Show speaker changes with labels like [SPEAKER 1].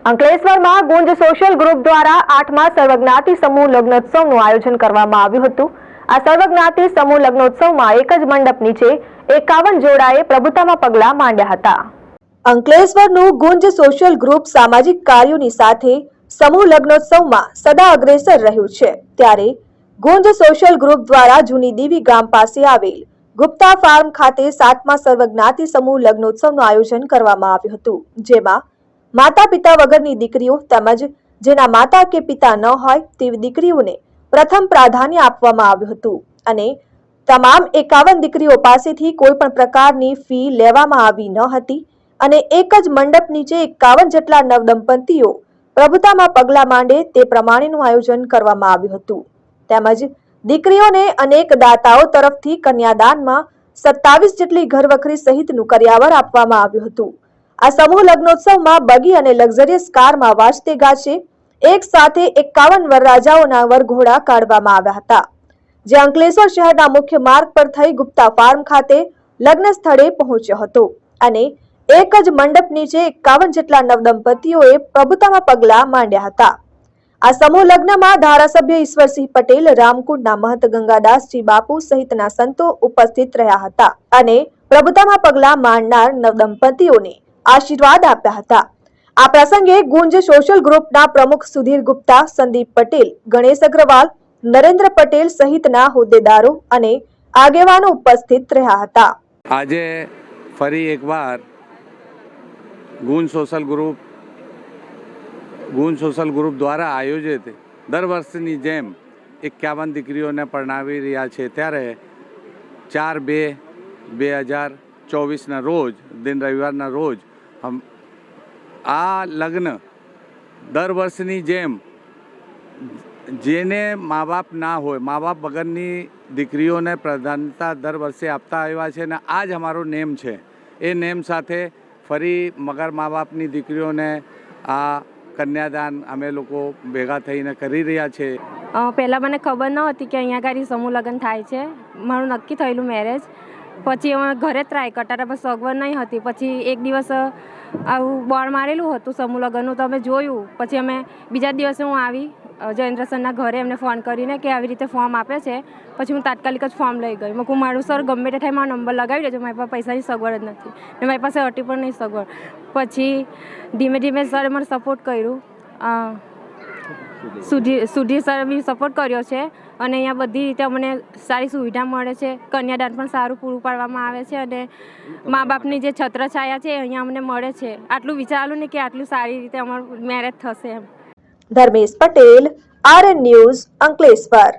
[SPEAKER 1] અંકલેશ્વરમાં ગુંજ social group દ્વારા 8મા સર્વજ્ઞાતિ સમૂહ લગ્નોત્સવનું આયોજન કરવામાં આવ્યું હતું। આ સર્વજ્ઞાતિ સમૂહ લગ્નોત્સવમાં એક જ મંડપ નીચે 51 જોડાએ પ્રભુતામાં પગલાં માંડ્યા હતા। અંકલેશ્વરનું ગુંજ સોશિયલ ગ્રુપ સામાજિક કાર્યોની સાથે સમૂહ લગ્નોત્સવમાં સદા અગ્રેસર રહ્યું છે। ત્યારે ગુંજ સોશિયલ ગ્રુપ દ્વારા જૂની દેવી ગામ પાસે આવેલ ગુપ્તા ફાર્મ ખાતે 7મા સર્વજ્ઞાતિ સમૂહ લગ્નોત્સવનું આયોજન કરવામાં આવ્યું હતું। જેમાં માતા પિતા વગરની દીકરીઓ તેમજ જેના માતા કે પિતા ન હોય તેવી દીકરીઓને પ્રથમ પ્રાધાન્ય આપવામાં આવ્યું હતું અને તમામ 51 દીકરીઓ પાસેથી કોઈ પણ પ્રકારની ફી લેવામાં આવી ન હતી અને એક જ મંડપ નીચે 51 જેટલા નવદંપતીઓ પ્રભુતામાં પગલાં માંડે તે પ્રમાણેનું આયોજન કરવામાં આવ્યું હતું। તેમજ દીકરીઓને અનેક દાતાઓ તરફથી કન્યાદાનમાં 27 જેટલી ઘરવખરી સહિતનું કરિયાવર આપવામાં આવ્યું હતું। આ સમૂહ લગ્નોત્સવમાં બગી અને લક્ઝરિયસ કારમાં વાજતે ગાજે એક સાથે 51 વરરાજાઓના વરઘોડા કાઢવામાં આવ્યા હતા, જે અંકલેશ્વર શહેરના મુખ્ય માર્ગ પર થઈ ગુપ્તા ફાર્મ ખાતે લગ્ન સ્થળે પહોંચ્યો હતો અને એક જ મંડપ નીચે 51 જેટલા નવદંપતીઓએ પ્રભુતામાં પગલાં માંડ્યા હતા। આ સમૂહ લગ્નમાં ધારાસભ્ય ઈશ્વરસિંહ પટેલ, રામકુંડના મહંત ગંગાદાસજી બાપુ સહિતના સંતો ઉપસ્થિત રહ્યા હતા અને પ્રભુતામાં પગલાં માંડનાર નવદંપતીઓને આશીર્વાદ આપ્યા હતા। આ પ્રસંગે ગુંજ સોશિયલ ગ્રુપના પ્રમુખ સુધીર ગુપ્તા, સંદીપ પટેલ, ગણેશ અગ્રવાલ, નરેન્દ્ર પટેલ સહિતના હોદ્દેદારો અને આગેવાનો ઉપસ્થિત રહ્યા હતા।
[SPEAKER 2] આજે ફરી એકવાર ગુંજ સોશિયલ ગ્રુપ દ્વારા આયોજિત દર વર્ષની જેમ 51 દીકરીઓને પરણાવી રહ્યા છે। ત્યારે 4/2/2024ના રોજ દિન રવિવારના રોજ આ લગ્ન દર વર્ષની જેમ જેને મા બાપ ના હોય, મા બાપ વગરની દીકરીઓને પ્રાધાન્યતા દર વર્ષે આપતા આવ્યા છે અને આ જ અમારો નેમ છે। એ નેમ સાથે ફરી મગર મા બાપની દીકરીઓને આ કન્યાદાન અમે લોકો ભેગા થઈને કરી રહ્યા છે।
[SPEAKER 3] પહેલાં મને ખબર ન હતી કે અહીંયા આગળ સમૂહ લગ્ન થાય છે। મારું નક્કી થયેલું મેરેજ, પછી અમે ઘરે ટ્રાય કરતા હતા, પણ સગવડ નહીં હતી। પછી એક દિવસ આવું બોર્ડ મારેલું હતું સમૂહ લગ્નનું, તો અમે જોયું। પછી અમે બીજા દિવસે હું આવી જયેન્દ્ર સરના ઘરે એમને ફોન કરીને કે આવી રીતે ફોર્મ આપે છે। પછી હું તાત્કાલિક જ ફોર્મ લઈ ગઈ। મેં કહું મારું સર ગમે તે થાય મારો નંબર લગાવી દેજો, મારી પાસે પૈસાની સગવડ જ નથી ને મારી પાસે અટી પણ નહીં સગવડ। પછી ધીમે ધીમે સરે મને સપોર્ટ કર્યું, સુધીર સરે બી સપોર્ટ કર્યો છે અને અહીંયા બધી રીતે અમને સારી સુવિધા મળે છે। કન્યાદાન પણ સારું પૂરું પાડવામાં આવે છે અને મા બાપની જે છત્રછાયા છે અહીંયા અમને મળે છે। આટલું વિચારેલું ને કે આટલું સારી રીતે અમારું મેરેજ થશે એમ।
[SPEAKER 1] Dharmesh Patel, RN news, Ankleshwar.